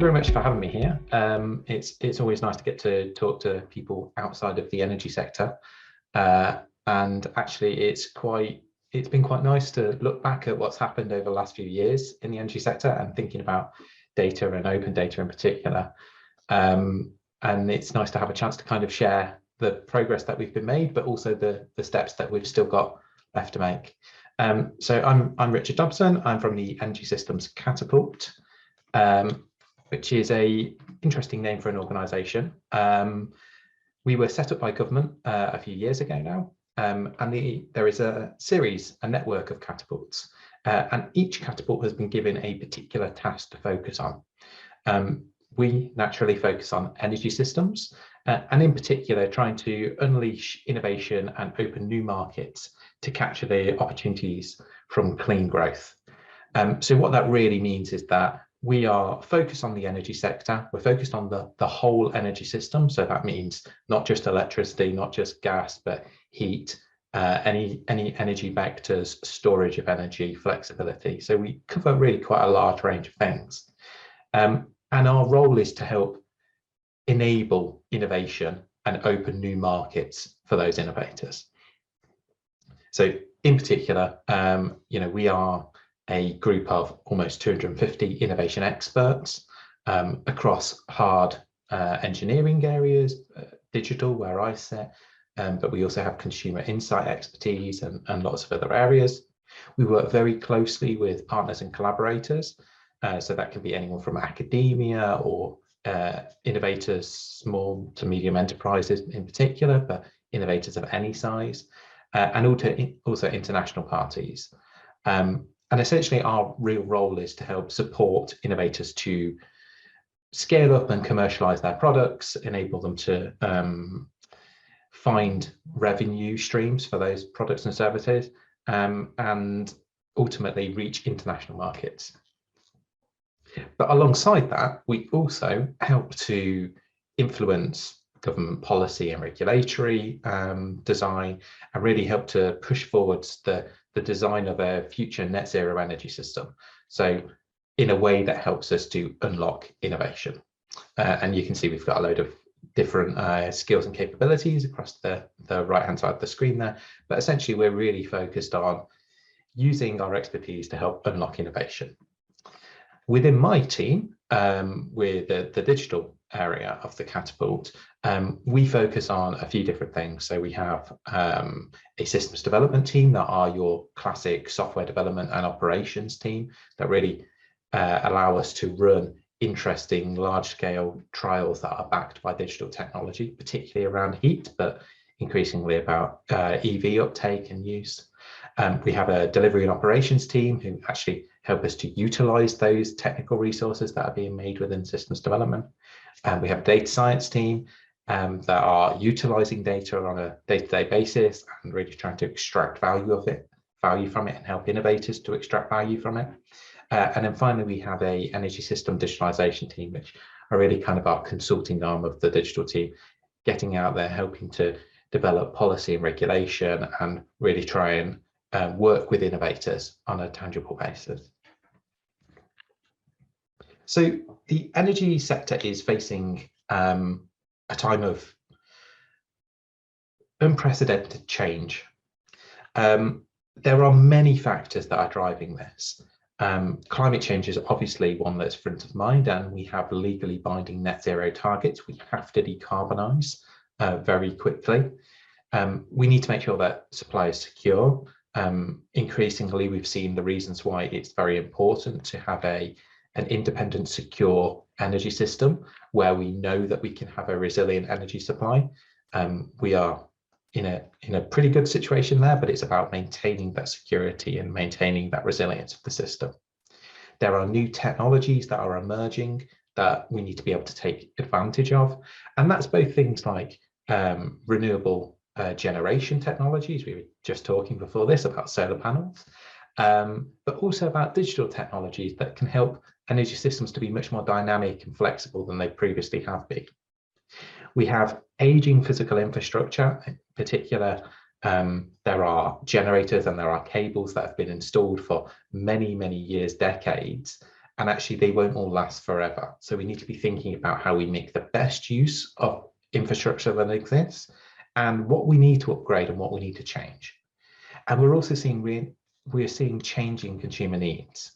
you very much for having me here. It's always nice to get to talk to people outside of the energy sector, and actually it's been quite nice to look back at what's happened over the last few years in the energy sector and thinking about data and open data in particular. And it's nice to have a chance to kind of share the progress that we've been made, but also the steps that we've still got left to make. So I'm Richard Dobson. I'm from the Energy Systems Catapult, which is a interesting name for an organisation. We were set up by government a few years ago now, and there is a network of catapults, and each catapult has been given a particular task to focus on. We naturally focus on energy systems, and in particular trying to unleash innovation and open new markets to capture the opportunities from clean growth. So what that really means is that we are focused on the energy sector. We're focused on the whole energy system. So that means not just electricity, not just gas, but heat, any energy vectors, storage of energy, flexibility. So we cover really quite a large range of things. And our role is to help enable innovation and open new markets for those innovators. So in particular, we are a group of almost 250 innovation experts across hard engineering areas, digital where I sit, but we also have consumer insight expertise and lots of other areas. We work very closely with partners and collaborators. So that can be anyone from academia or innovators, small to medium enterprises in particular, but innovators of any size, and also international parties. And essentially our real role is to help support innovators to scale up and commercialize their products, enable them to find revenue streams for those products and services, and ultimately reach international markets. But alongside that, we also help to influence government policy and regulatory design, and really help to push forwards the design of a future net zero energy system. So in a way that helps us to unlock innovation. And you can see we've got a load of different skills and capabilities across the right-hand side of the screen there. But essentially, we're really focused on using our expertise to help unlock innovation. Within my team, with the digital area of the Catapult, we focus on a few different things. So we have a systems development team that are your classic software development and operations team that really allow us to run interesting large-scale trials that are backed by digital technology, particularly around heat, but increasingly about EV uptake and use. We have a delivery and operations team who actually help us to utilize those technical resources that are being made within systems development. And we have a data science team that are utilizing data on a day-to-day basis and really trying to extract value from it and help innovators to extract value from it. And then finally, we have a energy system digitalization team, which are really kind of our consulting arm of the digital team, getting out there, helping to develop policy and regulation and really try and work with innovators on a tangible basis. So the energy sector is facing a time of unprecedented change. There are many factors that are driving this. Climate change is obviously one that's front of mind, and we have legally binding net zero targets. We have to decarbonise very quickly. We need to make sure that supply is secure. Increasingly, we've seen the reasons why it's very important to have an independent, secure energy system where we know that we can have a resilient energy supply. We are in a pretty good situation there, but it's about maintaining that security and maintaining that resilience of the system. There are new technologies that are emerging that we need to be able to take advantage of, and that's both things like renewable generation technologies. We were just talking before this about solar panels, but also about digital technologies that can help energy systems to be much more dynamic and flexible than they previously have been. We have aging physical infrastructure. In particular, there are generators and there are cables that have been installed for many, many years, decades, and actually they won't all last forever. So we need to be thinking about how we make the best use of infrastructure that exists and what we need to upgrade and what we need to change. And we're also seeing changing consumer needs.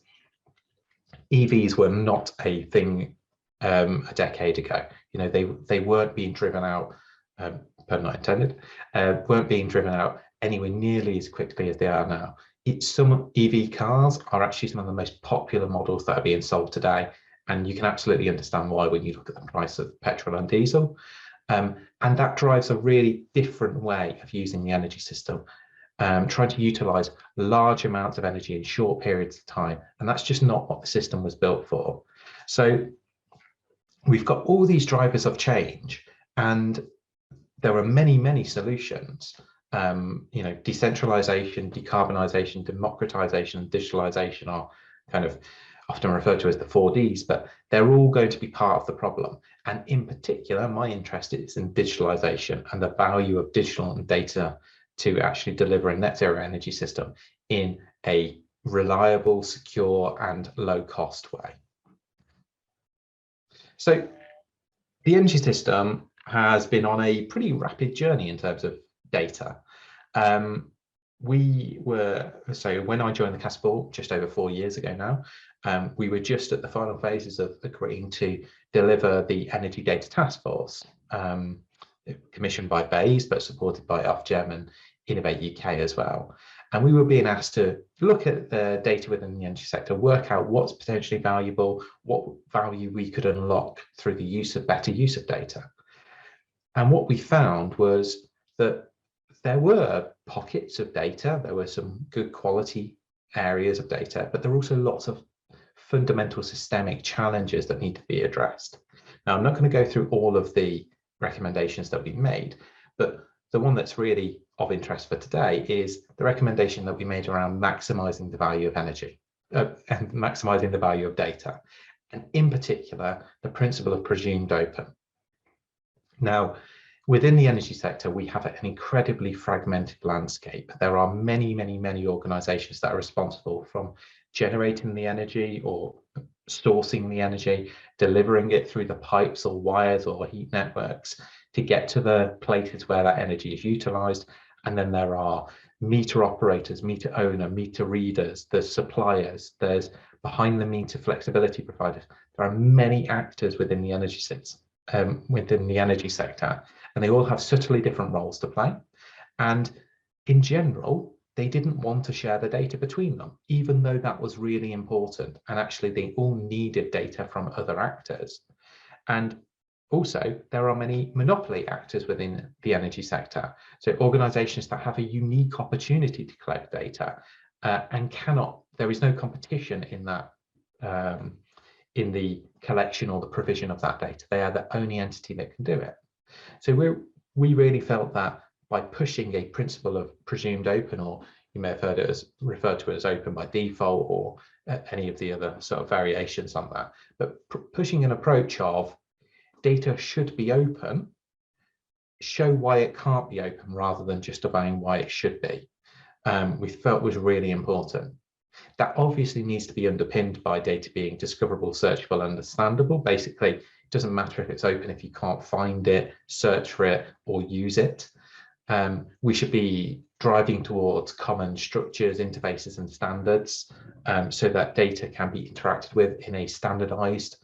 EVs were not a thing a decade ago. You know, they weren't being driven out, pun not intended, weren't being driven out anywhere nearly as quickly as they are now. Some EV cars are actually some of the most popular models that are being sold today, and you can absolutely understand why when you look at the price of petrol and diesel. And that drives a really different way of using the energy system, trying to utilize large amounts of energy in short periods of time, and that's just not what the system was built for. So we've got all these drivers of change, and there are many solutions. You know, decentralization, decarbonisation, democratization, and digitalization are kind of often referred to as the 4Ds, but they're all going to be part of the problem. And in particular, my interest is in digitalization and the value of digital and data to actually deliver a net zero energy system in a reliable, secure, and low cost way. So the energy system has been on a pretty rapid journey in terms of data. So when I joined the Castle just over 4 years ago now, we were just at the final phases of agreeing to deliver the Energy Data Task Force, commissioned by BASE, but supported by Offshore and Innovate UK as well. And we were being asked to look at the data within the energy sector, work out what's potentially valuable, what value we could unlock through the better use of data. And what we found was that there were pockets of data, there were some good quality areas of data, but there were also lots of fundamental systemic challenges that need to be addressed. Now, I'm not going to go through all of the recommendations that we made, but the one that's really of interest for today is the recommendation that we made around maximizing the value of energy and maximizing the value of data, and in particular, the principle of presumed open. Now, within the energy sector, we have an incredibly fragmented landscape. There are many organizations that are responsible from generating the energy or sourcing the energy, delivering it through the pipes or wires or heat networks to get to the places where that energy is utilized. And then there are meter operators, meter owner, meter readers, there's suppliers, there's behind the meter flexibility providers. There are many actors within the energy sector, and they all have subtly different roles to play. And in general, they didn't want to share the data between them, even though that was really important. And actually, they all needed data from other actors. And also, there are many monopoly actors within the energy sector. So organizations that have a unique opportunity to collect data and there is no competition in that, in the collection or the provision of that data. They are the only entity that can do it. So we really felt that by pushing a principle of presumed open, or you may have heard it as referred to as open by default, or any of the other sort of variations on that, but pushing an approach of data should be open, show why it can't be open rather than justifying why it should be, we felt was really important. That obviously needs to be underpinned by data being discoverable, searchable, understandable. Basically, it doesn't matter if it's open if you can't find it, search for it, or use it. We should be driving towards common structures, interfaces, and standards so that data can be interacted with in a standardized,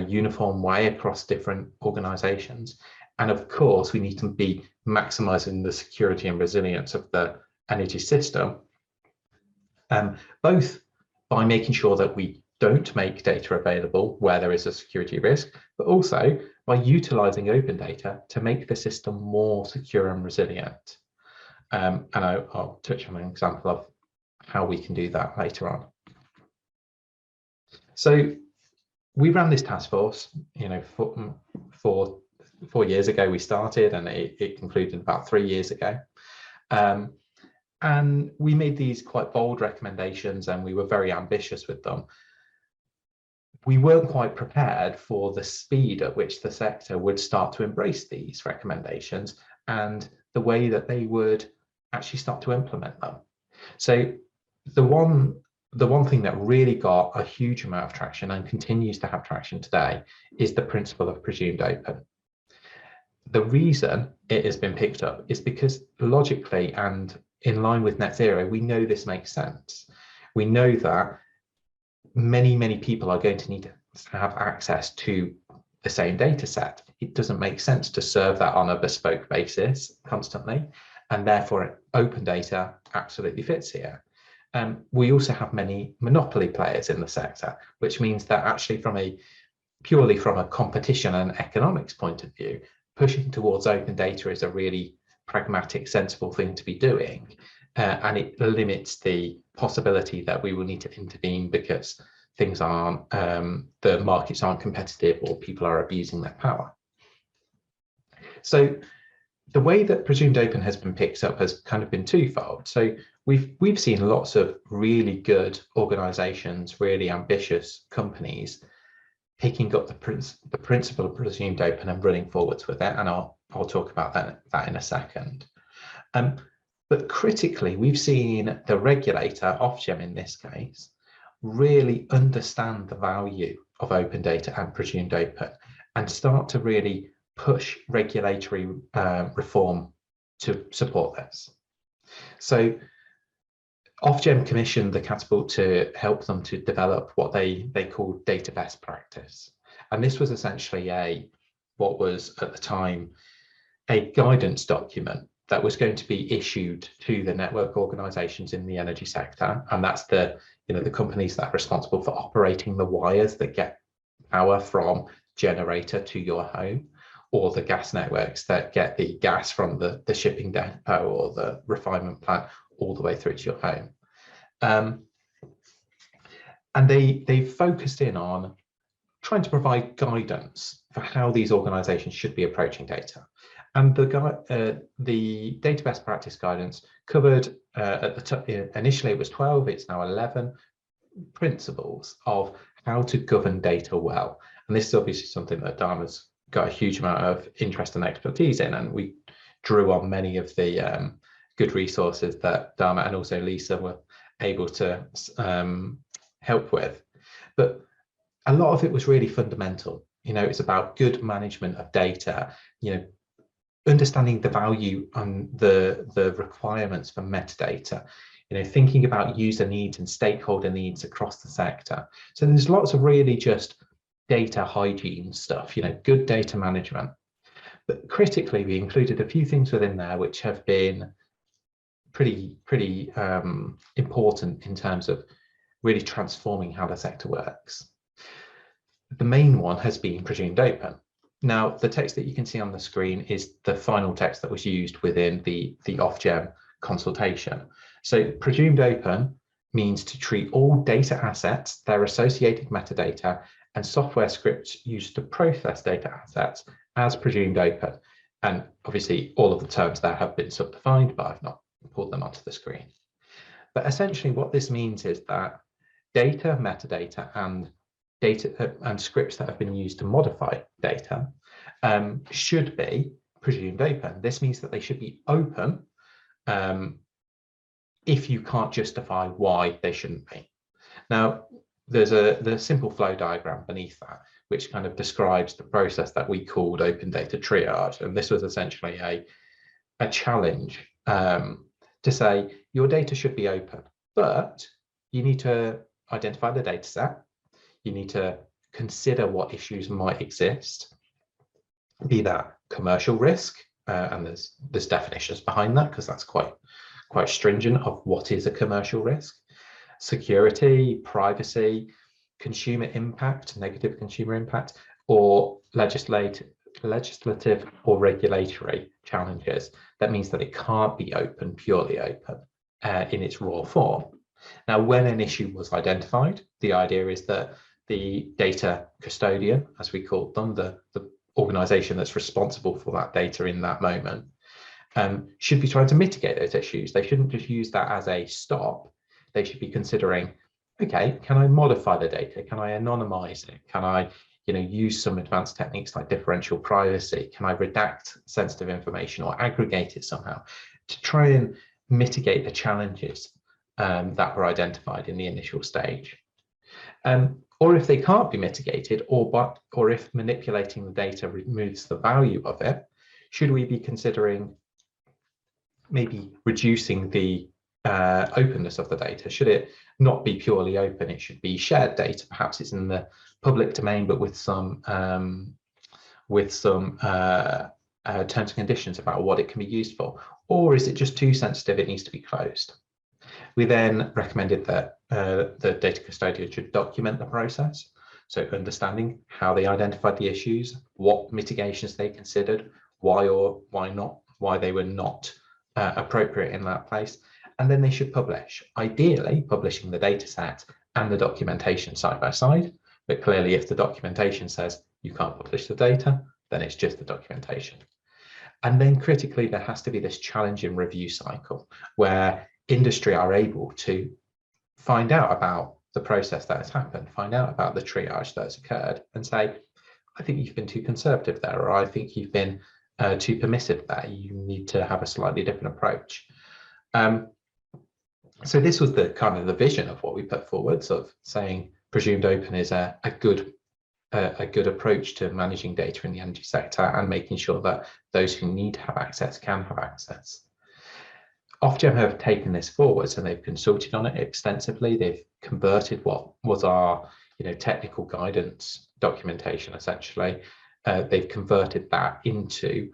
uniform way across different organizations. And of course, we need to be maximizing the security and resilience of the energy system, both by making sure that we don't make data available where there is a security risk, but also by utilizing open data to make the system more secure and resilient. And I'll touch on an example of how we can do that later on. So we ran this task force, you know, 4 years ago we started, and it concluded about 3 years ago. And we made these quite bold recommendations, and we were very ambitious with them. We weren't quite prepared for the speed at which the sector would start to embrace these recommendations and the way that they would actually start to implement them. So the one the one thing that really got a huge amount of traction and continues to have traction today is the principle of presumed open. The reason it has been picked up is because logically and in line with net zero, we know this makes sense. We know that many people are going to need to have access to the same data set. It doesn't make sense to serve that on a bespoke basis constantly, and therefore open data absolutely fits here. We also have many monopoly players in the sector, which means that actually purely from a competition and economics point of view, pushing towards open data is a really pragmatic, sensible thing to be doing. And it limits the possibility that we will need to intervene because things aren't, the markets aren't competitive or people are abusing their power. So the way that presumed open has been picked up has kind of been twofold. So we've seen lots of really good organizations, really ambitious companies picking up the principle of presumed open and running forwards with it, and I'll talk about that in a second. But critically, we've seen the regulator, Ofgem in this case, really understand the value of open data and presumed open and start to really push regulatory reform to support this. So Ofgem commissioned the Catapult to help them to develop what they called data best practice. And this was essentially what was at the time a guidance document that was going to be issued to the network organizations in the energy sector. And that's the companies that are responsible for operating the wires that get power from generator to your home, or the gas networks that get the gas from the shipping depot or the refinement plant all the way through to your home. And they focused in on trying to provide guidance for how these organizations should be approaching data. And the data best practice guidance covered, initially it was 12, it's now 11 principles of how to govern data well. And this is obviously something that DAMA's got a huge amount of interest and expertise in, and we drew on many of the good resources that DAMA and also Lisa were able to help with. But a lot of it was really fundamental. It's about good management of data, understanding the value and the requirements for metadata, thinking about user needs and stakeholder needs across the sector. So there's lots of really just data hygiene stuff, good data management. But critically, we included a few things within there which have been pretty important in terms of really transforming how the sector works. The main one has been presumed open. Now, the text that you can see on the screen is the final text that was used within the Ofgem consultation. So presumed open means to treat all data assets, their associated metadata, and software scripts used to process data assets as presumed open. And obviously all of the terms there have been subdefined, but I've not pulled them onto the screen. But essentially what this means is that data, metadata, and data and scripts that have been used to modify data should be presumed open. This means that they should be open if you can't justify why they shouldn't be. Now, there's the simple flow diagram beneath that, which kind of describes the process that we called open data triage. And this was essentially a challenge to say your data should be open, but you need to identify the data set. You need to consider what issues might exist, be that commercial risk, and there's definitions behind that because that's quite stringent of what is a commercial risk, security, privacy, consumer impact, negative consumer impact, or legislative or regulatory challenges. That means that it can't be open, purely open in its raw form. Now, when an issue was identified, the idea is that the data custodian, as we call them, the organization that's responsible for that data in that moment, should be trying to mitigate those issues. They shouldn't just use that as a stop. They should be considering, okay, can I modify the data? Can I anonymize it? Can I use some advanced techniques like differential privacy? Can I redact sensitive information or aggregate it somehow to try and mitigate the challenges that were identified in the initial stage. Or if they can't be mitigated, or if manipulating the data removes the value of it, should we be considering maybe reducing the openness of the data? Should it not be purely open? It should be shared data. Perhaps it's in the public domain, but with some terms and conditions about what it can be used for. Or is it just too sensitive? It needs to be closed. We then recommended that the data custodian should document the process, so understanding how they identified the issues, what mitigations they considered, why or why not, why they were not appropriate in that place, and then they should publish, ideally publishing the data set and the documentation side by side. But clearly, if the documentation says you can't publish the data, then it's just the documentation. And then critically, there has to be this challenging review cycle where industry are able to find out about the process that has happened, find out about the triage that has occurred, and say, I think you've been too conservative there, or I think you've been too permissive there. You need to have a slightly different approach. So this was the kind of the vision of what we put forwards, of saying presumed open is a good approach to managing data in the energy sector and making sure that those who need to have access can have access. Ofgem have taken this forwards and they've consulted on it extensively. They've converted what was our technical guidance documentation, essentially. They've converted that into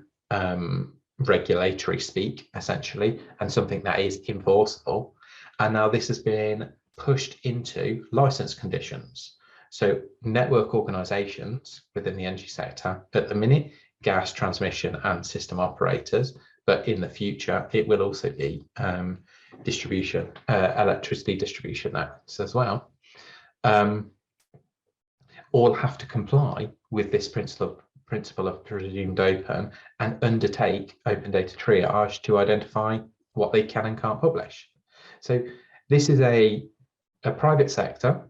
regulatory speak, essentially, and something that is enforceable. And now this has been pushed into license conditions. So network organisations within the energy sector, at the minute, gas transmission and system operators, but in the future, it will also be electricity distribution networks as well, all have to comply with this principle of presumed open and undertake open data triage to identify what they can and can't publish. So this is a private sector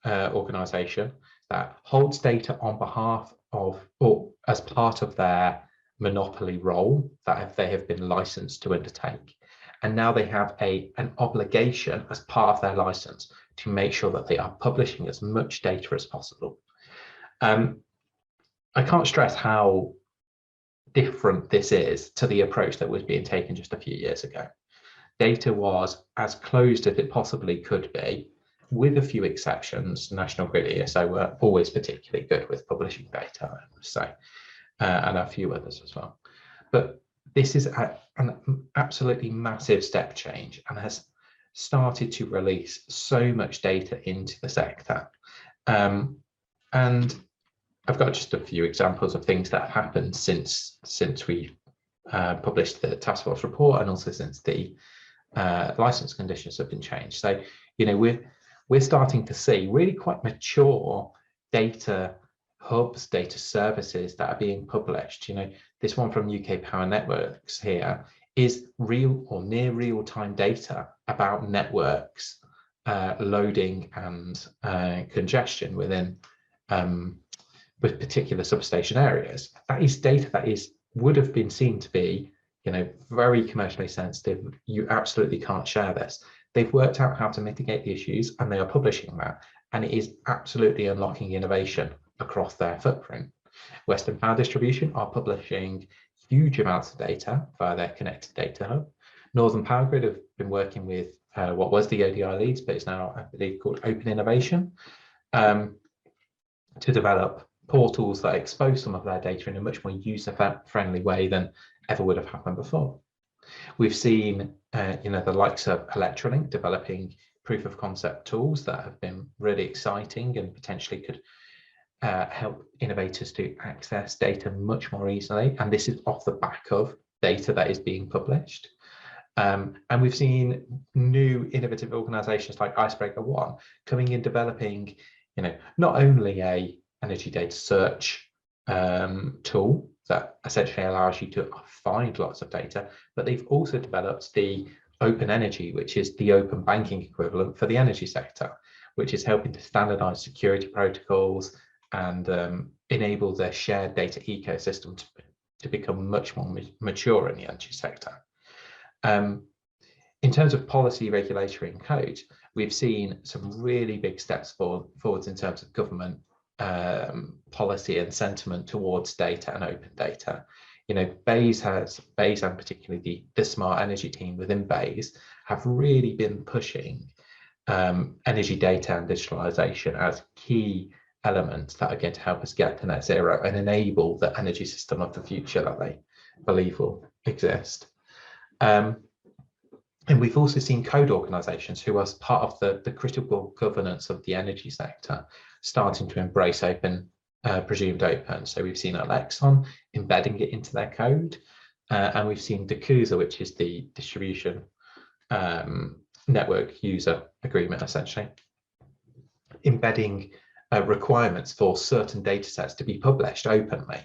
organisation that holds data on behalf of, or as part of their monopoly role that they have been licensed to undertake. And now they have an obligation as part of their license to make sure that they are publishing as much data as possible. I can't stress how different this is to the approach that was being taken just a few years ago. Data was as closed as it possibly could be, with a few exceptions. National Grid ESO were always particularly good with publishing data, I must say, and a few others as well. But this is an absolutely massive step change and has started to release so much data into the sector. And I've got just a few examples of things that have happened since we published the task force report, and also since the license conditions have been changed. So, we're starting to see really quite mature data hubs, data services that are being published. This one from UK Power Networks here is real or near real-time data about networks loading and congestion within with particular substation areas. That is data that would have been seen to be very commercially sensitive. You absolutely can't share this. They've worked out how to mitigate the issues and they are publishing that, and it is absolutely unlocking innovation across their footprint. Western Power Distribution are publishing huge amounts of data via their connected data hub. Northern Power Grid have been working with what was the ODI leads, but it's now, I believe, called Open Innovation, to develop portals that expose some of their data in a much more user-friendly way than ever would have happened before. We've seen, the likes of Electrolink developing proof of concept tools that have been really exciting and potentially could help innovators to access data much more easily. And this is off the back of data that is being published. And we've seen new innovative organizations like Icebreaker One coming in, developing, not only a energy data search tool that essentially allows you to find lots of data, but they've also developed the Open Energy, which is the open banking equivalent for the energy sector, which is helping to standardize security protocols and enable their shared data ecosystem to become much more mature in the energy sector. In terms of policy, regulatory and code, we've seen some really big steps forwards in terms of government policy and sentiment towards data and open data. You know, BEIS and particularly the smart energy team within BEIS have really been pushing energy data and digitalization as key elements that are going to help us get to net zero and enable the energy system of the future that they believe will exist. And we've also seen code organisations who are part of the critical governance of the energy sector starting to embrace open, presumed open. So we've seen Alexon embedding it into their code, and we've seen DACUSA, which is the distribution network user agreement, essentially, embedding requirements for certain data sets to be published openly.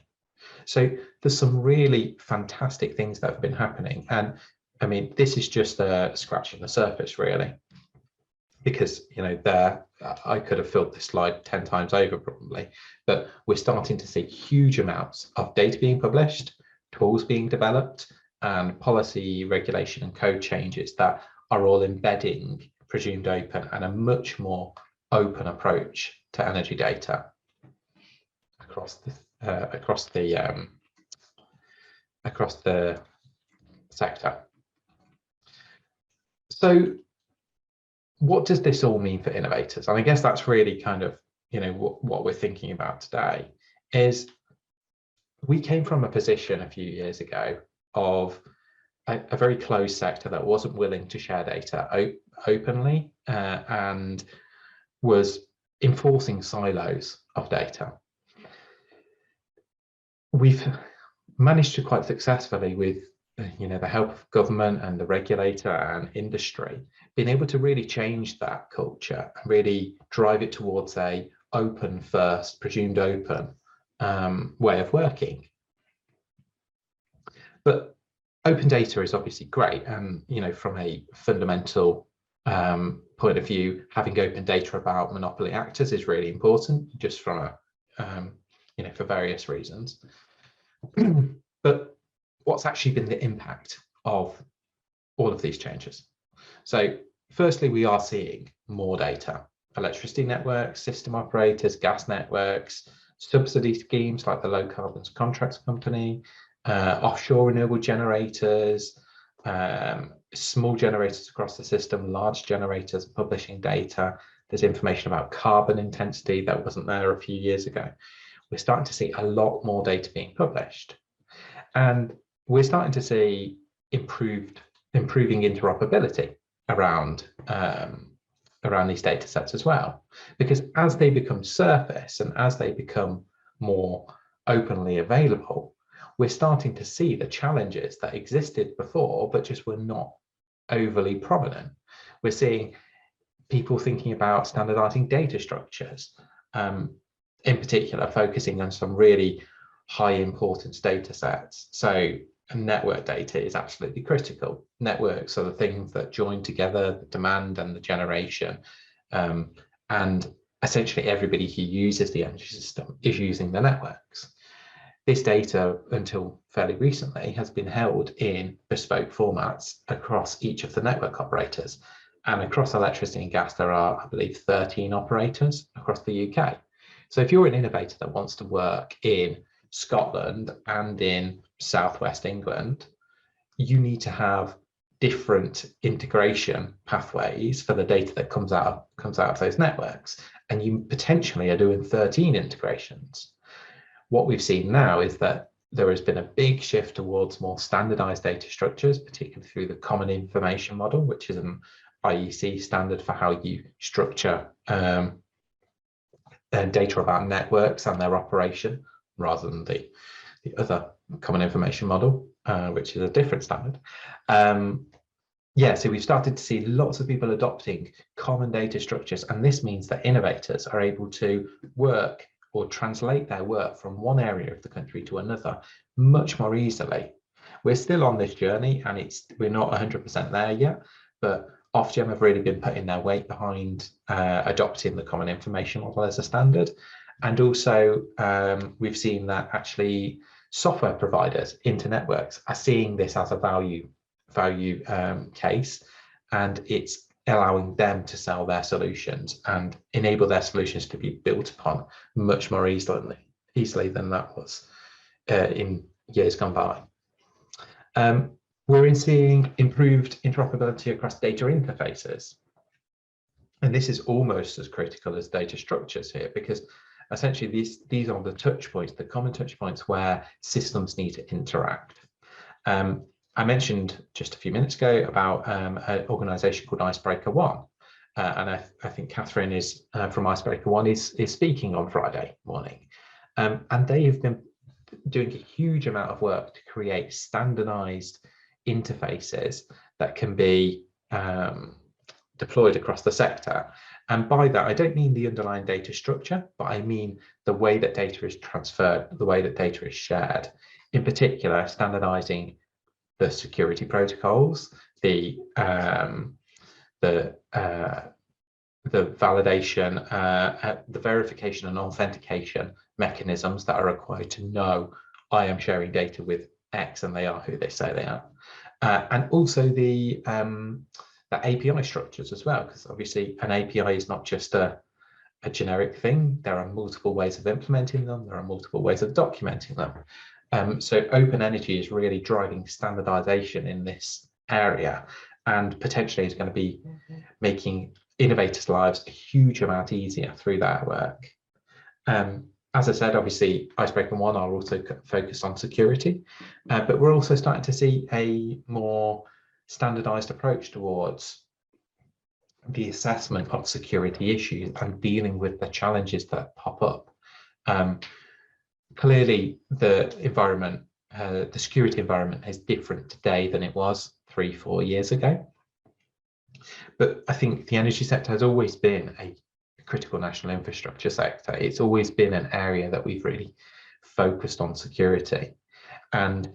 So there's some really fantastic things that have been happening. And I mean, this is just scratching the surface, really, because, you know, I could have filled this slide 10 times over probably, but we're starting to see huge amounts of data being published, tools being developed, and policy, regulation and code changes that are all embedding presumed open and a much more open approach to energy data across the sector. So what does this all mean for innovators? And I guess that's really kind of, you know, what we're thinking about today is we came from a position a few years ago of a very closed sector that wasn't willing to share data openly and was enforcing silos of data. We've managed to quite successfully, with, you know, the help of government and the regulator and industry, being able to really change that culture and really drive it towards a open first, presumed open way of working. But open data is obviously great, and, you know, from a fundamental point of view, having open data about monopoly actors is really important, just from a you know, for various reasons. But what's actually been the impact of all of these changes? So firstly, we are seeing more data. Electricity networks, system operators, gas networks, subsidy schemes like the Low Carbon Contracts Company, offshore renewable generators, small generators across the system, large generators publishing data. There's information about carbon intensity that wasn't there a few years ago. We're starting to see a lot more data being published. And we're starting to see improving interoperability around these data sets as well. Because as they become surface and as they become more openly available, we're starting to see the challenges that existed before, but just were not overly prominent. We're seeing people thinking about standardizing data structures, in particular focusing on some really high importance data sets. So network data is absolutely critical. Networks are the things that join together the demand and the generation, and essentially everybody who uses the energy system is using the networks. This data, until fairly recently, has been held in bespoke formats across each of the network operators. And across electricity and gas, there are, I believe, 13 operators across the UK. So if you're an innovator that wants to work in Scotland and in Southwest England, you need to have different integration pathways for the data that comes out of those networks. And you potentially are doing 13 integrations. What we've seen now is that there has been a big shift towards more standardized data structures, particularly through the Common Information Model, which is an IEC standard for how you structure data about networks and their operation, rather than the other Common Information Model, which is a different standard. Yeah, so we've started to see lots of people adopting common data structures, and this means that innovators are able to work or translate their work from one area of the country to another much more easily. We're still on this journey, and we're not 100% there yet, but Ofgem have really been putting their weight behind adopting the Common Information Model as a standard. And also we've seen that actually software providers into networks are seeing this as a value case, and it's allowing them to sell their solutions and enable their solutions to be built upon much more easily than that was in years gone by. We're seeing improved interoperability across data interfaces. And this is almost as critical as data structures here, because essentially these are the touch points, the common touch points where systems need to interact. I mentioned just a few minutes ago about an organisation called Icebreaker One, and I think Catherine is from Icebreaker One is speaking on Friday morning, and they have been doing a huge amount of work to create standardised interfaces that can be deployed across the sector. And by that, I don't mean the underlying data structure, but I mean the way that data is transferred, the way that data is shared. In particular, standardizing the security protocols, the validation, the verification and authentication mechanisms that are required to know I am sharing data with X and they are who they say they are. And also the API structures as well, because obviously an API is not just a generic thing. There are multiple ways of implementing them. There are multiple ways of documenting them. So open energy is really driving standardization in this area, and potentially is going to be making innovators' lives a huge amount easier through that work. As I said, obviously, Icebreaker One are also focused on security, but we're also starting to see a more standardized approach towards the assessment of security issues and dealing with the challenges that pop up. Clearly, the environment, the security environment is different today than it was 3-4 years ago. But I think the energy sector has always been a critical national infrastructure sector. It's always been an area that we've really focused on security, and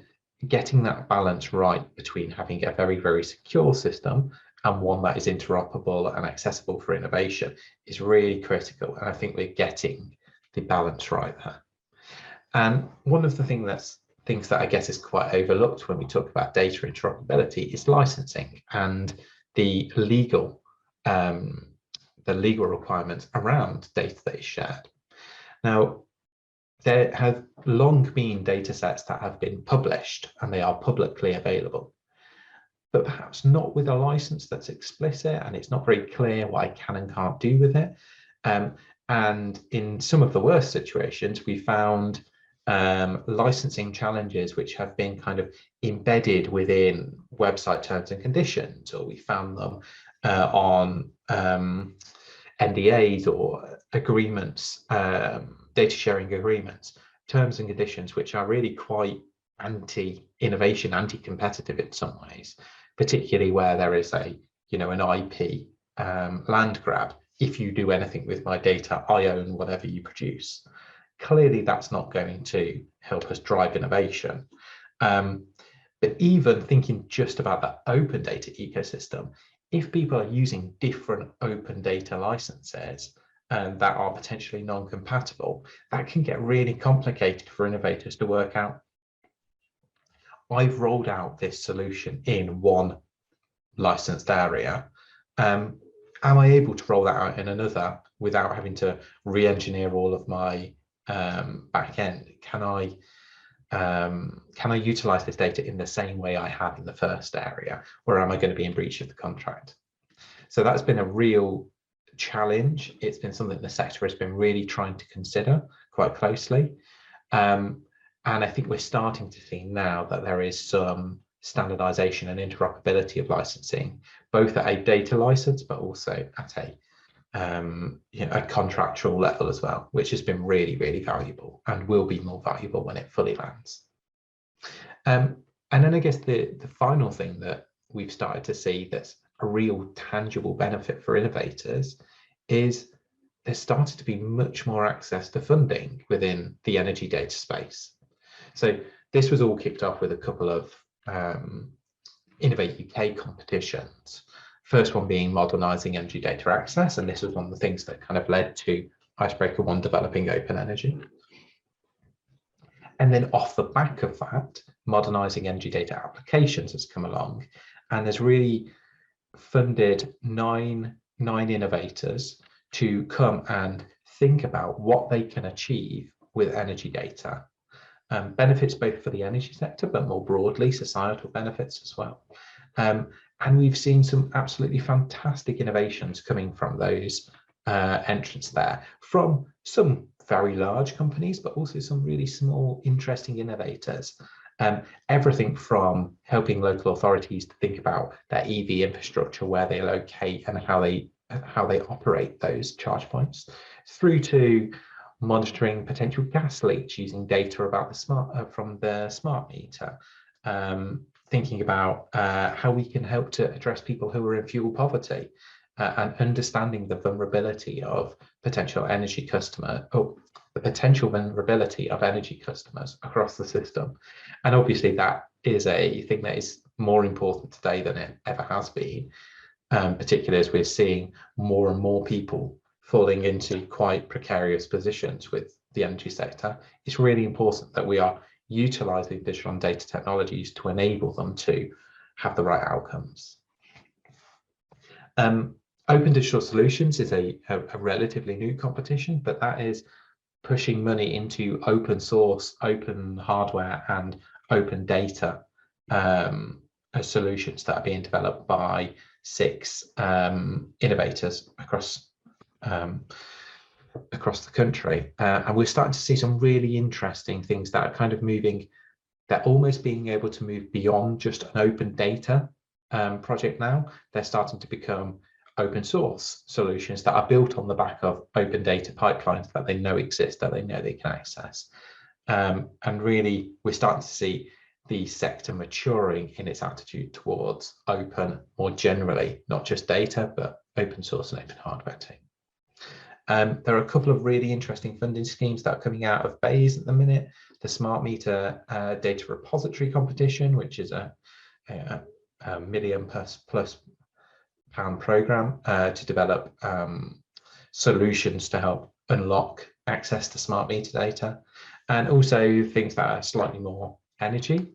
getting that balance right between having a very, very secure system and one that is interoperable and accessible for innovation is really critical. And I think we're getting the balance right there. And one of the things that I guess is quite overlooked when we talk about data interoperability is licensing and the legal requirements around data that is shared. Now, there have long been data sets that have been published and they are publicly available, but perhaps not with a license that's explicit, and it's not very clear what I can and can't do with it. And in some of the worst situations, we found licensing challenges which have been kind of embedded within website terms and conditions, or we found them on NDAs or agreements, data sharing agreements, terms and conditions, which are really quite anti-innovation, anti-competitive in some ways, particularly where there is an IP land grab. If you do anything with my data, I own whatever you produce. Clearly, that's not going to help us drive innovation. But even thinking just about the open data ecosystem, if people are using different open data licenses that are potentially non-compatible, that can get really complicated for innovators to work out. I've rolled out this solution in one licensed area. Am I able to roll that out in another without having to re-engineer all of my back end? Can I utilize this data in the same way I have in the first area, or am I going to be in breach of the contract? So that's been a real challenge. It's been something the sector has been really trying to consider quite closely. And I think we're starting to see now that there is some standardization and interoperability of licensing, both at a data license, but also at a contractual level as well, which has been really, really valuable and will be more valuable when it fully lands. And then I guess the final thing that we've started to see that's a real tangible benefit for innovators is there's started to be much more access to funding within the energy data space. So this was all kicked off with a couple of Innovate UK competitions. First one being modernising energy data access, and this was one of the things that kind of led to Icebreaker One developing open energy. And then off the back of that, modernising energy data applications has come along, and there's really funded nine innovators to come and think about what they can achieve with energy data. Benefits both for the energy sector, but more broadly, societal benefits as well. And we've seen some absolutely fantastic innovations coming from those entrants there, from some very large companies, but also some really small, interesting innovators. Everything from helping local authorities to think about their EV infrastructure, where they locate and how they operate those charge points, through to monitoring potential gas leaks using data about the from the smart meter, thinking about how we can help to address people who are in fuel poverty, and understanding the vulnerability of potential energy vulnerability of energy customers across the system. And obviously that is a thing that is more important today than it ever has been, particularly as we're seeing more and more people falling into quite precarious positions with the energy sector. It's really important that we are utilising digital and data technologies to enable them to have the right outcomes. Open Digital Solutions is a relatively new competition, but that is pushing money into open source, open hardware and open data solutions that are being developed by 6 innovators across the country, and we're starting to see some really interesting things that are kind of moving, they're almost being able to move beyond just an open data project now. They're starting to become open source solutions that are built on the back of open data pipelines that they know exist, that they know they can access, and really we're starting to see the sector maturing in its attitude towards open more generally, not just data, but open source and open hardware too. There are a couple of really interesting funding schemes that are coming out of BEIS at the minute. The Smart Meter Data Repository Competition, which is a £1 million plus program to develop solutions to help unlock access to smart meter data, and also things that are slightly more energy,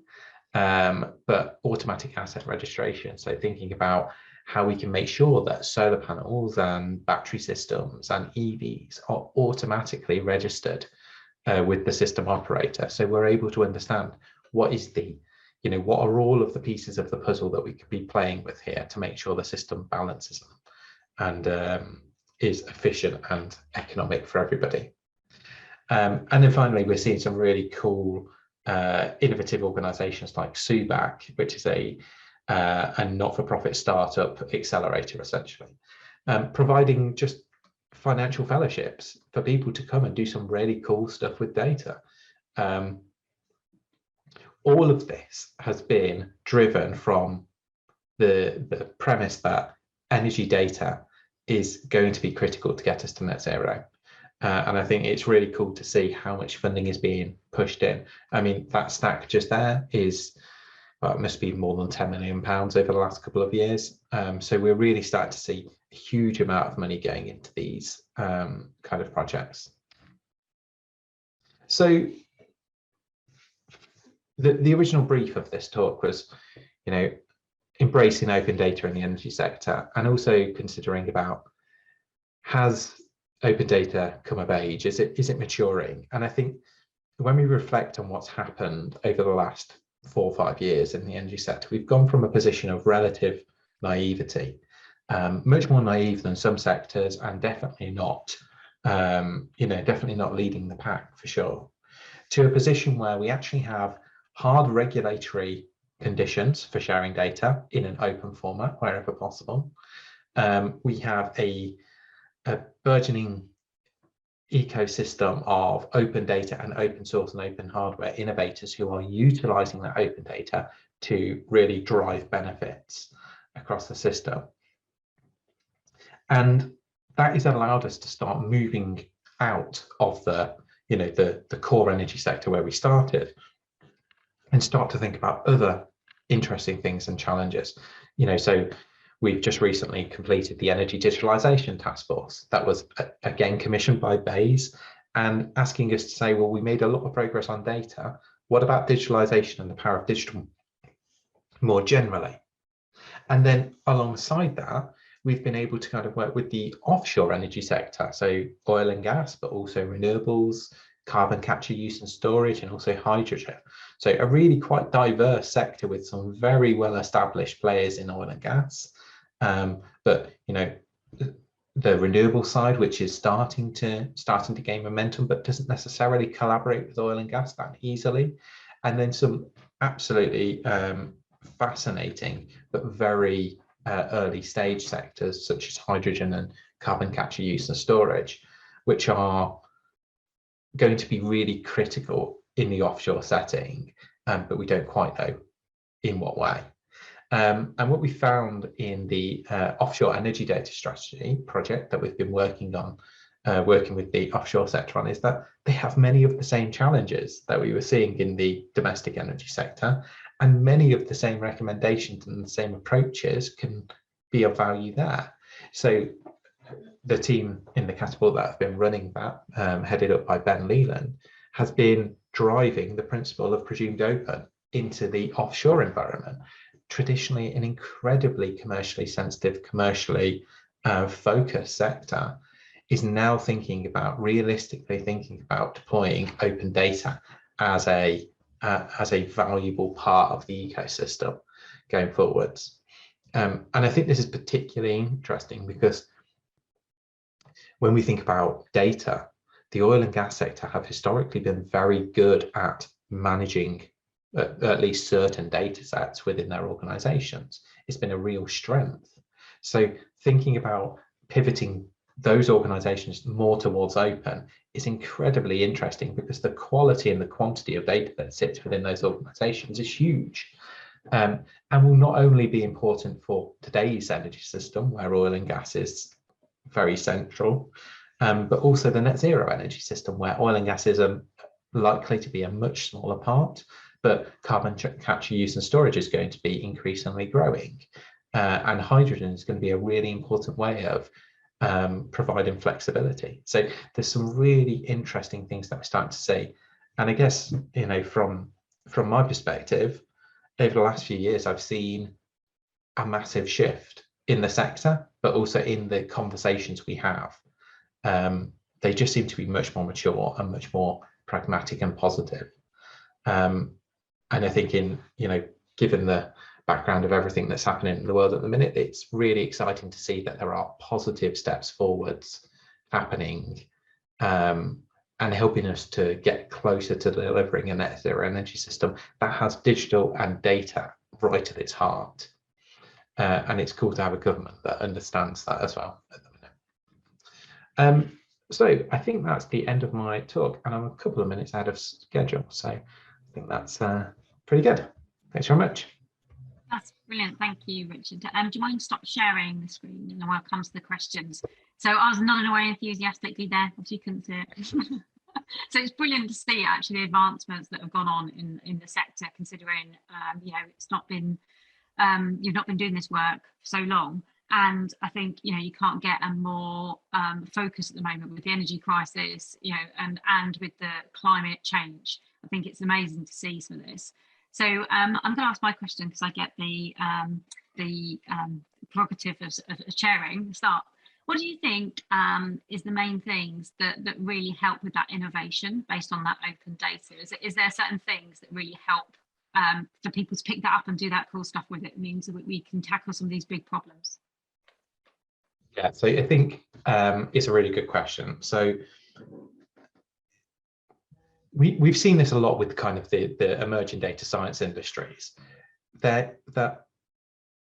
but automatic asset registration. So thinking about how we can make sure that solar panels and battery systems and EVs are automatically registered with the system operator. So we're able to understand what is the, what are all of the pieces of the puzzle that we could be playing with here to make sure the system balances them and is efficient and economic for everybody. And then finally, we're seeing some really cool innovative organizations like SUBAC, which is a not-for-profit startup accelerator, essentially, providing just financial fellowships for people to come and do some really cool stuff with data. All of this has been driven from the premise that energy data is going to be critical to get us to net zero. And I think it's really cool to see how much funding is being pushed in. I mean, that stack just there is, well, it must be more than £10 million over the last couple of years. So we're really starting to see a huge amount of money going into these kind of projects. So the original brief of this talk was, embracing open data in the energy sector, and also considering about, has open data come of age? Is it maturing? And I think when we reflect on what's happened over the last 4 or 5 years in the energy sector, we've gone from a position of relative naivety, much more naive than some sectors, and definitely not, definitely not leading the pack for sure, to a position where we actually have hard regulatory conditions for sharing data in an open format wherever possible. We have a burgeoning ecosystem of open data and open source and open hardware innovators who are utilizing that open data to really drive benefits across the system. And that has allowed us to start moving out of the core energy sector where we started, and start to think about other interesting things and challenges. So we've just recently completed the Energy Digitalisation Task Force that was again commissioned by BEIS, and asking us to say, well, we made a lot of progress on data. What about digitalisation and the power of digital more generally? And then alongside that, we've been able to kind of work with the offshore energy sector, so oil and gas, but also renewables, carbon capture, use and storage, and also hydrogen. So a really quite diverse sector with some very well established players in oil and gas. But the renewable side, which is starting to gain momentum, but doesn't necessarily collaborate with oil and gas that easily. And then some absolutely fascinating but very early stage sectors such as hydrogen and carbon capture, use and storage, which are going to be really critical in the offshore setting, but we don't quite know in what way. And what we found in the offshore energy data strategy project that we've been working on, working with the offshore sector on, is that they have many of the same challenges that we were seeing in the domestic energy sector, and many of the same recommendations and the same approaches can be of value there. So the team in the Catapult that have been running that, headed up by Ben Leland, has been driving the principle of presumed open into the offshore environment. Traditionally an incredibly commercially sensitive, commercially focused sector, is now realistically thinking about deploying open data as a valuable part of the ecosystem going forwards. And I think this is particularly interesting because when we think about data, the oil and gas sector have historically been very good at managing at least certain data sets within their organizations. It's been a real strength. So thinking about pivoting those organizations more towards open is incredibly interesting, because the quality and the quantity of data that sits within those organizations is huge, and will not only be important for today's energy system, where oil and gas is very central, but also the net zero energy system, where oil and gas is likely to be a much smaller part, but carbon capture, use and storage is going to be increasingly growing, and hydrogen is going to be a really important way of providing flexibility. So there's some really interesting things that we're starting to see. And I guess, from my perspective, over the last few years, I've seen a massive shift in the sector, but also in the conversations we have. They just seem to be much more mature and much more pragmatic and positive. And I think given the background of everything that's happening in the world at the minute, it's really exciting to see that there are positive steps forwards happening, and helping us to get closer to delivering a net zero energy system that has digital and data right at its heart. And it's cool to have a government that understands that as well at the minute. So I think that's the end of my talk, and I'm a couple of minutes out of schedule, so I think that's pretty good. Thanks very much. That's brilliant. Thank you, Richard. Do you mind stop sharing the screen, and then we'll come to the questions? So I was nodding away enthusiastically there, if you couldn't see it. So it's brilliant to see actually the advancements that have gone on in the sector, considering it's not been you've not been doing this work for so long. And I think you can't get a more focus at the moment with the energy crisis, and with the climate change. I think it's amazing to see some of this. So I'm going to ask my question, because I get the prerogative of chairing the start. What do you think is the main things that really help with that innovation based on that open data? Is there certain things that really help for people to pick that up and do that cool stuff with it? It means that we can tackle some of these big problems. Yeah, so I think it's a really good question. So we've seen this a lot with kind of the emerging data science industries, that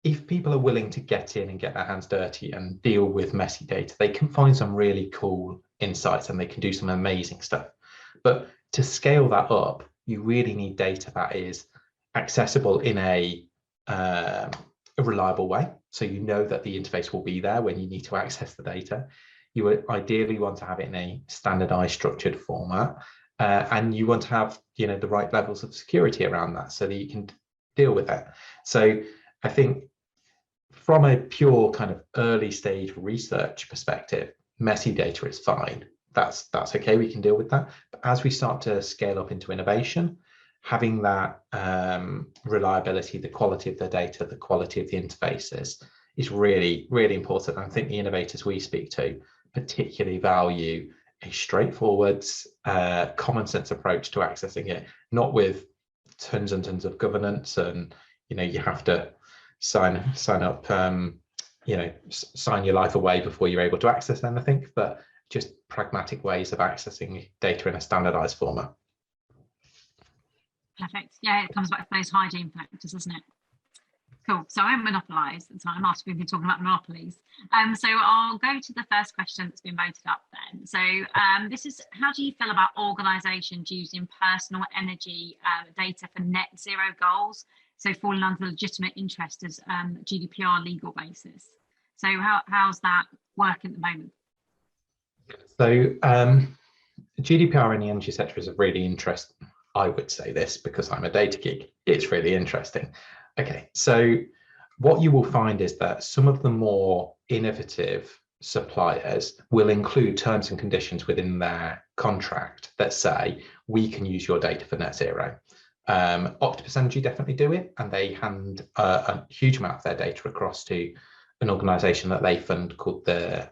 if people are willing to get in and get their hands dirty and deal with messy data, they can find some really cool insights and they can do some amazing stuff. But to scale that up, you really need data that is accessible in a reliable way. So that the interface will be there when you need to access the data. You would ideally want to have it in a standardized, structured format. And you want to have the right levels of security around that so that you can deal with it. So I think from a pure kind of early stage research perspective, messy data is fine. That's okay, we can deal with that. But as we start to scale up into innovation, having that reliability, the quality of the data, the quality of the interfaces is really, really important. I think the innovators we speak to particularly value a straightforward, common sense approach to accessing it, not with tons and tons of governance and, you know, you have to sign up, you know, sign your life away before you're able to access anything, but just pragmatic ways of accessing data in a standardized format. Perfect. Yeah, it comes back to those hygiene factors, doesn't it? Cool. So I won't monopolise. So I'm after we've been talking about monopolies. So I'll go to the first question that's been voted up then. So this is, how do you feel about organisations using personal energy data for net zero goals? So falling under legitimate interest as GDPR legal basis. So how's that working at the moment? So GDPR in the energy sector is a really interesting, I would say this because I'm a data geek, it's really interesting. Okay, so what you will find is that some of the more innovative suppliers will include terms and conditions within their contract that say, we can use your data for net zero. Octopus Energy definitely do it, and they hand a huge amount of their data across to an organisation that they fund called the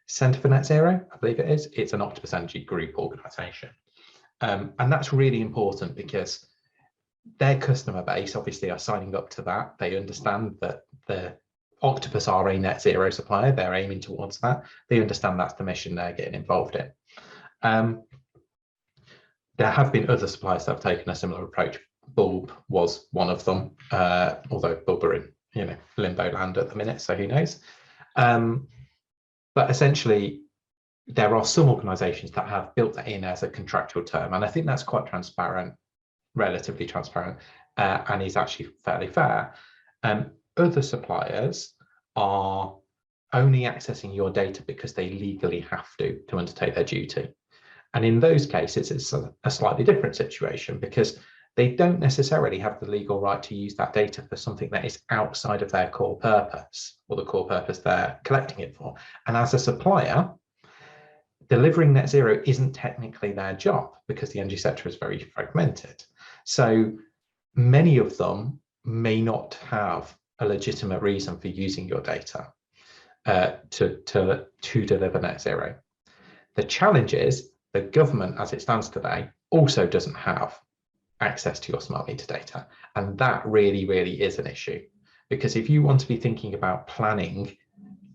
Centre for Net Zero, I believe it is. It's an Octopus Energy group organisation. And that's really important because their customer base obviously are signing up to that. They understand that the Octopus are a net zero supplier. They're aiming towards that. They understand that's the mission they're getting involved in. There have been other suppliers that have taken a similar approach. Bulb was one of them, although Bulb are in, you know, limbo land at the minute, so who knows. But essentially, there are some organisations that have built that in as a contractual term, and I think that's quite transparent, relatively transparent, and is actually fairly fair. Other suppliers are only accessing your data because they legally have to undertake their duty. And in those cases, it's a slightly different situation because they don't necessarily have the legal right to use that data for something that is outside of their core purpose or the core purpose they're collecting it for. And as a supplier, delivering net zero isn't technically their job because the energy sector is very fragmented. So many of them may not have a legitimate reason for using your data to deliver net zero. The challenge is the government, as it stands today, also doesn't have access to your smart meter data. And that really, really is an issue. Because if you want to be thinking about planning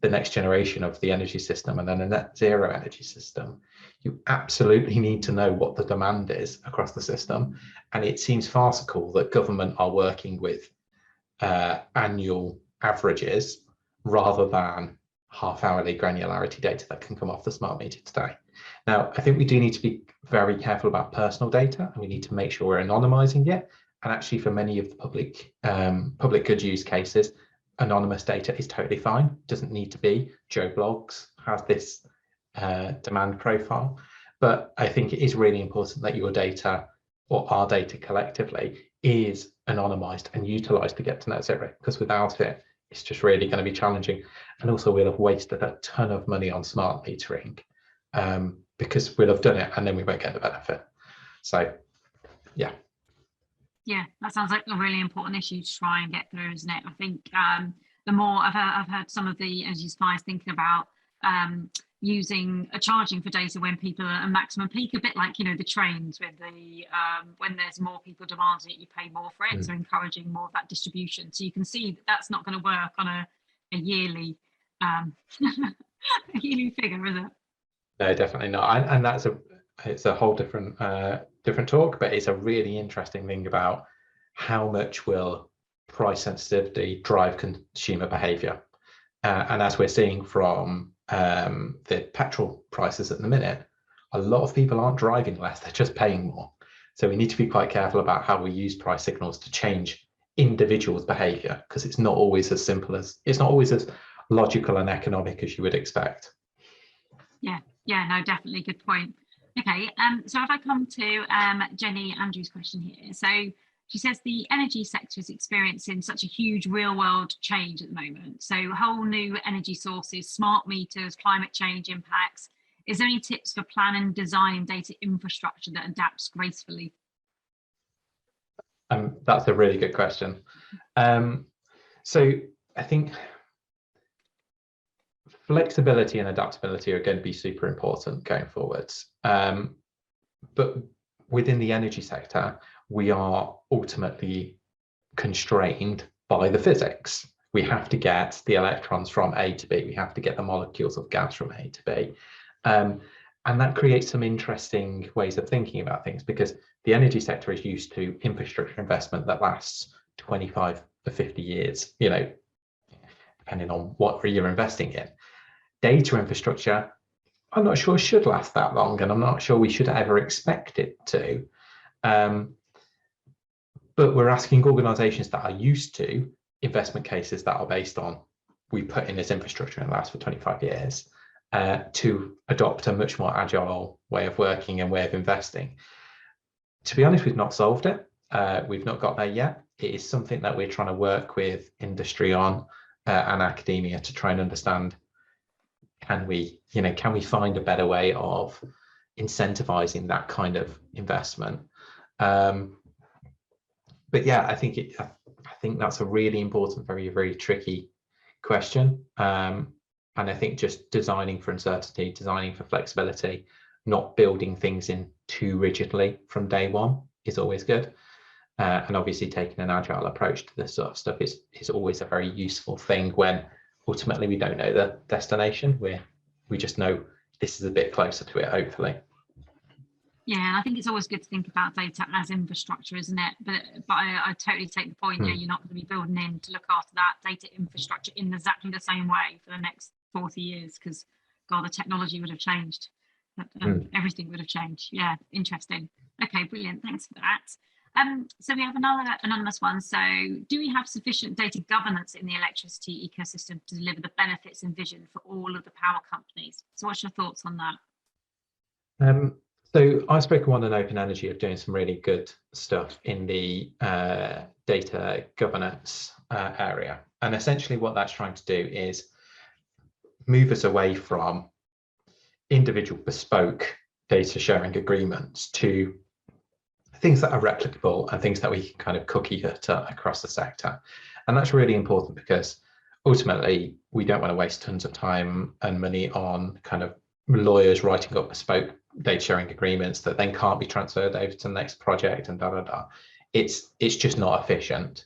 the next generation of the energy system and then a net zero energy system, you absolutely need to know what the demand is across the system. And it seems farcical that government are working with annual averages rather than half-hourly granularity data that can come off the smart meter today. Now, I think we do need to be very careful about personal data, and we need to make sure we're anonymizing it. And actually, for many of the public good use cases, anonymous data is totally fine. Doesn't need to be. Joe Blogs has this demand profile, but I think it is really important that your data, or our data collectively, is anonymized and utilized to get to net zero, because without it, it's just really going to be challenging. And also we'll have wasted a ton of money on smart metering because we'll have done it and then we won't get the benefit. So, yeah. Yeah, that sounds like a really important issue to try and get through, isn't it? I think the more I've heard some of the energy suppliers thinking about using charging for data when people are at maximum peak, a bit like, you know, the trains with the when there's more people demanding it, you pay more for it. So encouraging more of that distribution. So you can see that that's not going to work on a yearly a yearly figure, is it? No, definitely not. And it's a whole different talk, but it's a really interesting thing about how much will price sensitivity drive consumer behavior. And as we're seeing from the petrol prices at the minute, a lot of people aren't driving less, they're just paying more. So we need to be quite careful about how we use price signals to change individuals' behavior, because it's not always as simple as, it's not always as logical and economic as you would expect. Yeah, no, definitely, good point. Okay, so if I come to Jenny Andrews' question here. So she says the energy sector is experiencing such a huge real world change at the moment. So whole new energy sources, smart meters, climate change impacts. Is there any tips for planning, designing data infrastructure that adapts gracefully? That's a really good question. So I think flexibility and adaptability are going to be super important going forwards. But within the energy sector, we are ultimately constrained by the physics. We have to get the electrons from A to B. We have to get the molecules of gas from A to B. And that creates some interesting ways of thinking about things, because the energy sector is used to infrastructure investment that lasts 25 to 50 years, you know, depending on what you're investing in. Data infrastructure, I'm not sure should last that long, and I'm not sure we should ever expect it to. But we're asking organizations that are used to investment cases that are based on, we put in this infrastructure and it lasts for 25 years, to adopt a much more agile way of working and way of investing. To be honest, we've not solved it. We've not got there yet. It is something that we're trying to work with industry on and academia to try and understand, can we find a better way of incentivizing that kind of investment? But yeah, I think that's a really important, very, very tricky question. And I think just designing for uncertainty, designing for flexibility, not building things in too rigidly from day one is always good. And obviously taking an agile approach to this sort of stuff is always a very useful thing when ultimately we don't know the destination. We just know this is a bit closer to it, hopefully. Yeah, and I think it's always good to think about data as infrastructure, isn't it? But I totally take the point. Yeah, you're not going to be building in to look after that data infrastructure in exactly the same way for the next 40 years, because God, the technology would have changed. Everything would have changed. Yeah, interesting. Okay, brilliant. Thanks for that. So we have another anonymous one. So do we have sufficient data governance in the electricity ecosystem to deliver the benefits envisioned for all of the power companies? So what's your thoughts on that? So I've spoken on Open Energy of doing some really good stuff in the data governance area. And essentially what that's trying to do is move us away from individual bespoke data sharing agreements to things that are replicable and things that we can kind of cookie cutter across the sector. And that's really important because ultimately we don't want to waste tons of time and money on kind of lawyers writing up bespoke data sharing agreements that then can't be transferred over to the next project and It's just not efficient.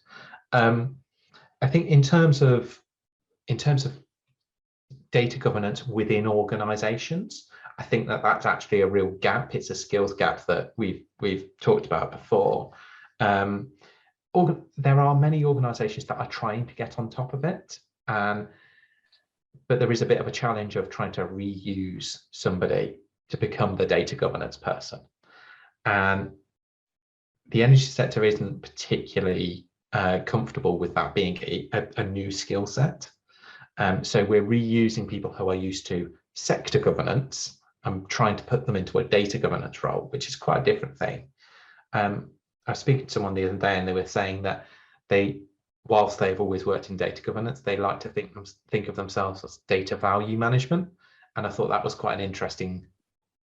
I think in terms of data governance within organizations, I think that's actually a real gap. It's a skills gap that we've talked about before. There are many organizations that are trying to get on top of it, but there is a bit of a challenge of trying to reuse somebody to become the data governance person. And the energy sector isn't particularly comfortable with that being a new skill set. So we're reusing people who are used to sector governance and trying to put them into a data governance role, which is quite a different thing. I was speaking to someone the other day and they were saying that whilst they've always worked in data governance, they like to think of themselves as data value management. And I thought that was quite an interesting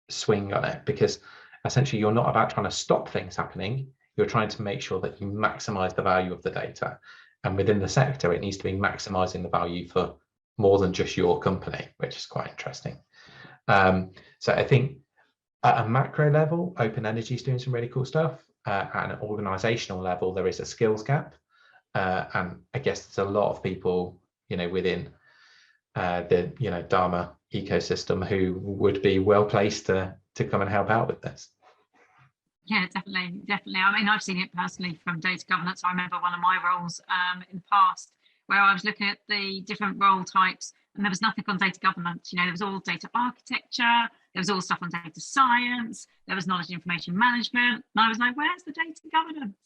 swing on it, because essentially you're not about trying to stop things happening, you're trying to make sure that you maximize the value of the data. And within the sector, it needs to be maximizing the value for more than just your company, which is quite interesting. So I think at a macro level, Open Energy is doing some really cool stuff. At an organizational level, there is a skills gap. And I guess there's a lot of people, within the DAMA ecosystem who would be well placed to come and help out with this. Yeah, definitely. I mean, I've seen it personally from data governance. I remember one of my roles in the past where I was looking at the different role types and there was nothing on data governance. There was all data architecture, there was all stuff on data science, there was knowledge and information management. And I was like, where's the data governance?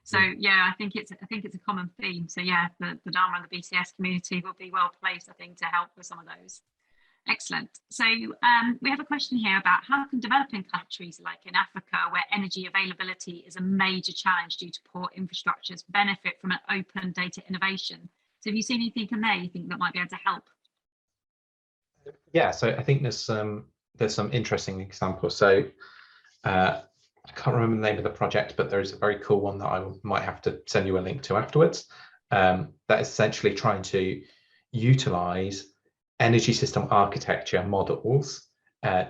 So yeah, I think it's a common theme. So yeah, the DAMA and the BCS community will be well placed, I think, to help with some of those. Excellent. So we have a question here about how can developing countries like in Africa, where energy availability is a major challenge due to poor infrastructures, benefit from an open data innovation? So have you seen anything in there you think that might be able to help? Yeah, so I think there's some interesting examples. So I can't remember the name of the project, but there is a very cool one that I might have to send you a link to afterwards. That is essentially trying to utilize energy system architecture models,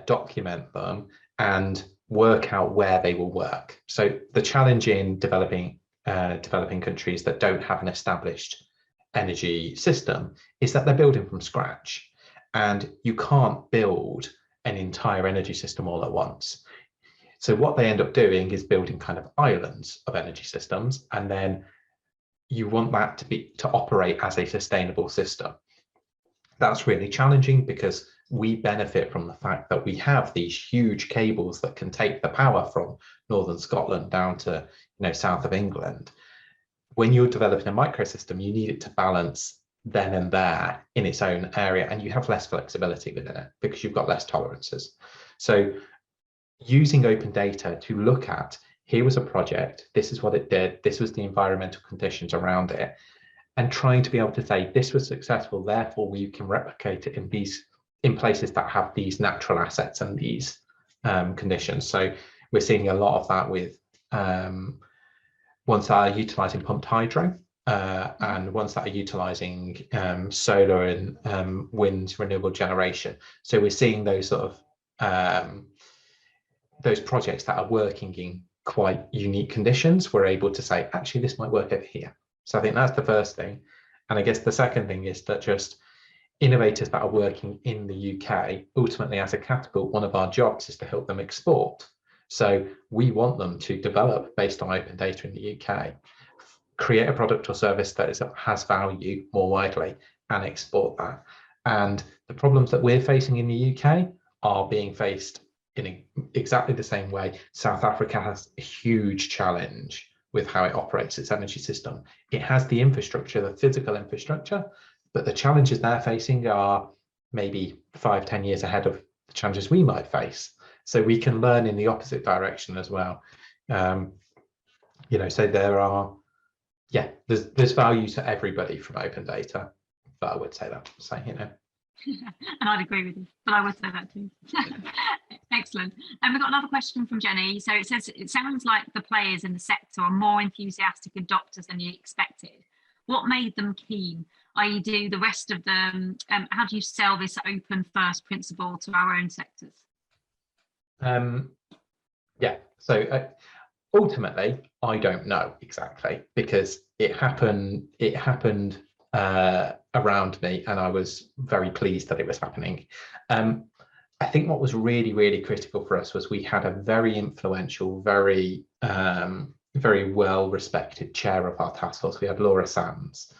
document them, and work out where they will work. So the challenge in developing countries that don't have an established energy system is that they're building from scratch, and you can't build an entire energy system all at once. So what they end up doing is building kind of islands of energy systems, and then you want that to operate as a sustainable system. That's really challenging because we benefit from the fact that we have these huge cables that can take the power from northern Scotland down to south of England. When you're developing a microsystem, you need it to balance then and there in its own area, and you have less flexibility within it because you've got less tolerances. So using open data to look at, here was a project, this is what it did, this was the environmental conditions around it, and trying to be able to say this was successful, therefore we can replicate it in places that have these natural assets and these conditions. So we're seeing a lot of that with ones that are utilizing pumped hydro and ones that are utilizing solar and wind renewable generation. So we're seeing those sort of those projects that are working in quite unique conditions. We're able to say, actually, this might work over here. So I think that's the first thing. And I guess the second thing is that just innovators that are working in the UK, ultimately as a catapult, one of our jobs is to help them export. So we want them to develop based on open data in the UK, create a product or service that has value more widely, and export that. And the problems that we're facing in the UK are being faced in exactly the same way. South Africa has a huge challenge with how it operates its energy system. It has the infrastructure, the physical infrastructure, but the challenges they're facing are maybe 5-10 years ahead of the challenges we might face. So we can learn in the opposite direction as well. So there are, there's value to everybody from open data, but I would say that. So, And I'd agree with you, but I would say that too. Excellent. And we've got another question from Jenny. So it says, it sounds like the players in the sector are more enthusiastic adopters than you expected. What made them keen? I.e., do the rest of them, how do you sell this open first principle to our own sectors? So ultimately, I don't know exactly, because it happened around me, and I was very pleased that it was happening. I think what was really, really critical for us was we had a very influential, very well respected chair of our task force. We had Laura Sands,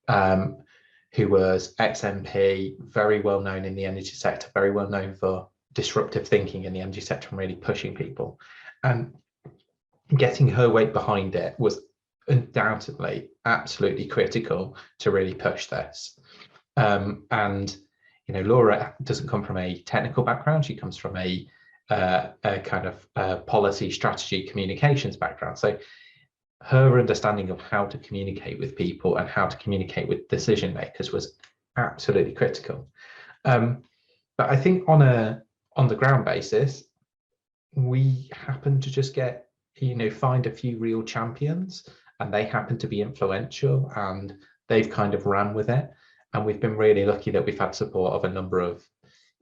who was ex-MP, very well known in the energy sector, very well known for disruptive thinking in the energy sector and really pushing people. And getting her weight behind it was undoubtedly absolutely critical to really push this. And Laura doesn't come from a technical background. She comes from a kind of policy, strategy, communications background. So her understanding of how to communicate with people and how to communicate with decision makers was absolutely critical. But I think on the ground basis, we happen to just get, find a few real champions, and they happen to be influential, and they've kind of ran with it. And we've been really lucky that we've had support of a number of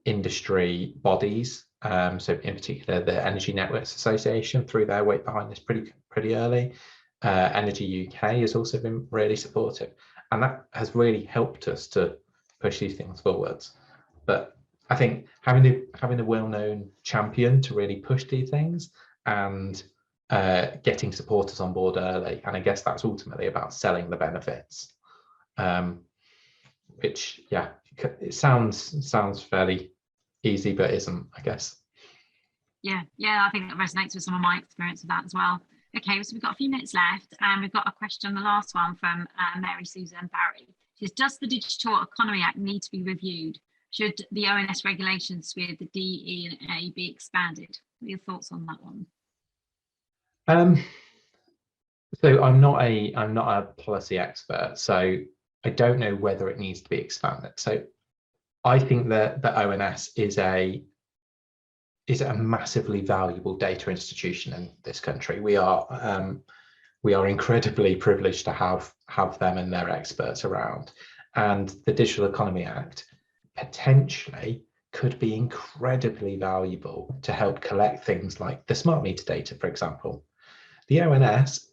industry bodies. So in particular, the Energy Networks Association threw their weight behind this pretty early. Energy UK has also been really supportive, and that has really helped us to push these things forwards. But I think having a well-known champion to really push these things, and getting supporters on board early, and I guess that's ultimately about selling the benefits. Which, it sounds fairly easy, but isn't, I guess. Yeah, I think that resonates with some of my experience with that as well. Okay, so we've got a few minutes left, and we've got a question, the last one from Mary Susan Barry. She says, does the Digital Economy Act need to be reviewed? Should the ONS regulations with the DEA be expanded? What are your thoughts on that one? So I'm not a policy expert, so I don't know whether it needs to be expanded. So I think that the ONS is a is a massively valuable data institution in this country. We are incredibly privileged to have them and their experts around. And the Digital Economy Act potentially could be incredibly valuable to help collect things like the smart meter data, for example. The ONS,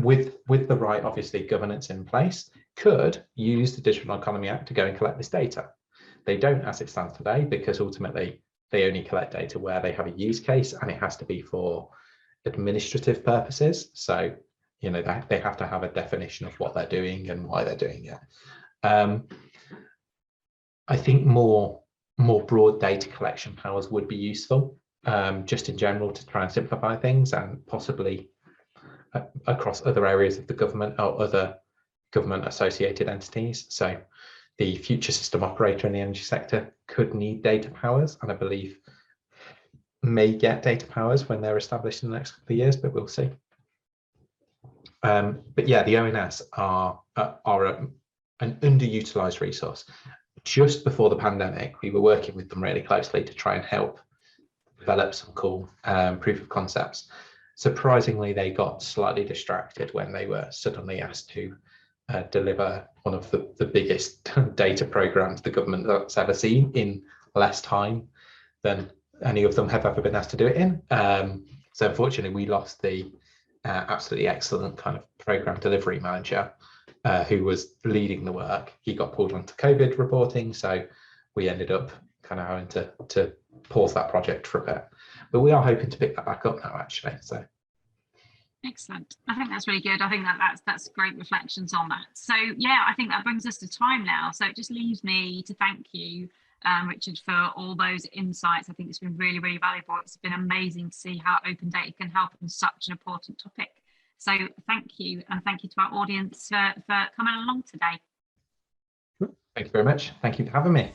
with the right, obviously, governance in place, could use the Digital Economy Act to go and collect this data. They don't as it stands today, because ultimately they only collect data where they have a use case, and it has to be for administrative purposes. So, you know, they have to have a definition of what they're doing and why they're doing it. I think more broad data collection powers would be useful, just in general, to try and simplify things, and possibly across other areas of the government or other government associated entities. So the future system operator in the energy sector could need data powers, and I believe may get data powers when they're established in the next couple of years, but we'll see. But yeah, the ONS are an underutilized resource. Just before the pandemic, we were working with them really closely to try and help develop some cool proof of concepts. Surprisingly, they got slightly distracted when they were suddenly asked to deliver one of the biggest data programs the government has ever seen in less time than any of them have ever been asked to do it in. So unfortunately, we lost the absolutely excellent kind of program delivery manager who was leading the work. He got pulled onto COVID reporting, so we ended up kind of having to pause that project for a bit. But we are hoping to pick that back up now, actually. So excellent. I think that's really good. I think that's great reflections on that. So yeah, I think that brings us to time now. So it just leaves me to thank you, Richard, for all those insights. I think it's been really, really valuable. It's been amazing to see how open data can help in such an important topic. So thank you, and thank you to our audience for coming along today. Thank you very much. Thank you for having me.